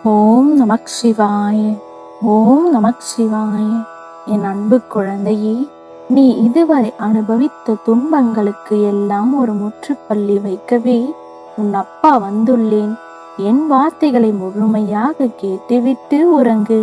ஓம் நமக் சிவாய. ஓம் நமக் சிவாய. என் அன்பு குழந்தையே, நீ இதுவரை அனுபவித்த துன்பங்களுக்கு எல்லாம் ஒரு முற்றுப்புள்ளி வைக்கவே உன் அப்பா வந்துள்ளேன். என் வார்த்தைகளை முழுமையாக கேட்டுவிட்டு உறங்கு.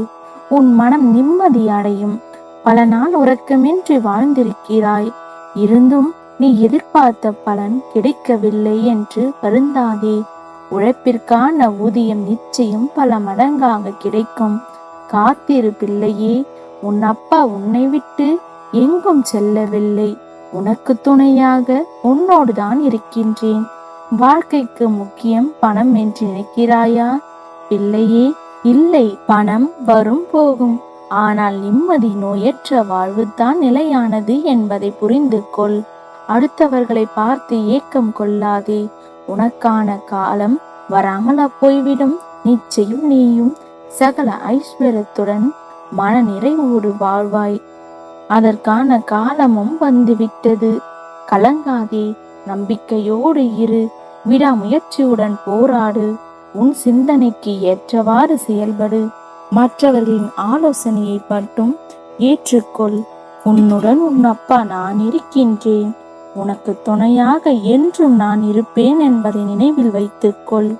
உன் மனம் நிம்மதி அடையும். பல நாள் உறக்கமின்றி வாழ்ந்திருக்கிறாய். இருந்தும் நீ எதிர்பார்த்த பலன் கிடைக்கவில்லை என்று வருந்தாதே. உழைப்பிற்கான ஊதியம் நிச்சயம் பல மடங்காக கிடைக்கும். காத்திரு பிள்ளையே. உன் அப்பா உன்னை விட்டு எங்கும் செல்லவில்லை. உனக்கு துணையாக உன்னோடுதான் இருக்கின்றேன். வாழ்க்கைக்கு முக்கியம் பணம் என்று நினைக்கிறாயா பிள்ளையே? இல்லை, பணம் வரும் போகும். ஆனால் நிம்மதி நோயற்ற வாழ்வுதான் நிலையானது என்பதை புரிந்து கொள். அடுத்தவர்களை பார்த்து ஏக்கம் கொள்ளாதே. உனக்கான காலம் வராமலா போய்விடும். நிச்சயம் நீயும் சகல ஐஸ்வர்யத்துடன் மன நிறைவோடு வாழ்வாய். அதற்கான காலமும் வந்துவிட்டது. கலங்காதே, நம்பிக்கையோடு இரு. விடாமுயற்சியுடன் போராடு. உன் சிந்தனைக்கு ஏற்றவாறு செயல்படு. மற்றவர்களின் ஆலோசனையை மட்டும் ஏற்றுக்கொள். உன்னுடன் உன் அப்பா நான் இருக்கின்றேன். உனக்கு துணையாக என்றும் நான் இருப்பேன் என்பதை நினைவில் வைத்துக்கொள்.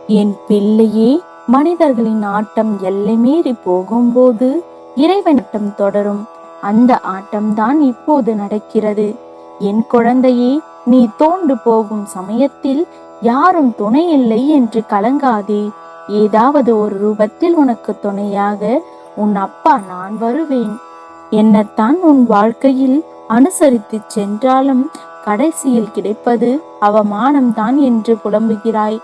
என் பிள்ளையே, மனிதர்களின் ஆட்டம் எல்லை மீறி போகும்போது இறைவன் ஆட்டம் தொடரும். அந்த ஆட்டம்தான் இப்போது நடக்கிறது. என் குழந்தையே, நீ தோண்டு போகும் சமயத்தில் யாரும் துணை இல்லை என்று கலங்காதே. ஏதாவது ஒரு ரூபத்தில் உனக்கு துணையாக உன் அப்பா நான் வருவேன். என்னத்தான் உன் வாழ்க்கையில் அனுசரித்து சென்றாலும் கடைசியில் கிடைப்பது அவமானம்தான் என்று புலம்புகிறாய்.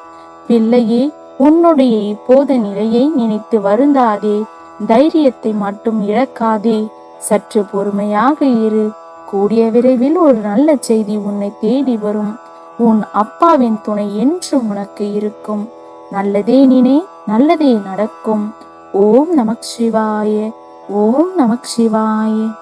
பிள்ளையே, உன்னுடைய இப்போது நிலையை நினைத்து வருந்தாதே. தைரியத்தை மட்டும் இழக்காதே. சற்று பொறுமையாக இரு. கூடிய விரைவில் ஒரு நல்ல செய்தி உன்னை தேடி வரும். உன் அப்பாவின் துணை என்றும் உனக்கு இருக்கும். நல்லதே நினை, நல்லதே நடக்கும். ஓம் நமக் சிவாய. ஓம் நமக் சிவாய.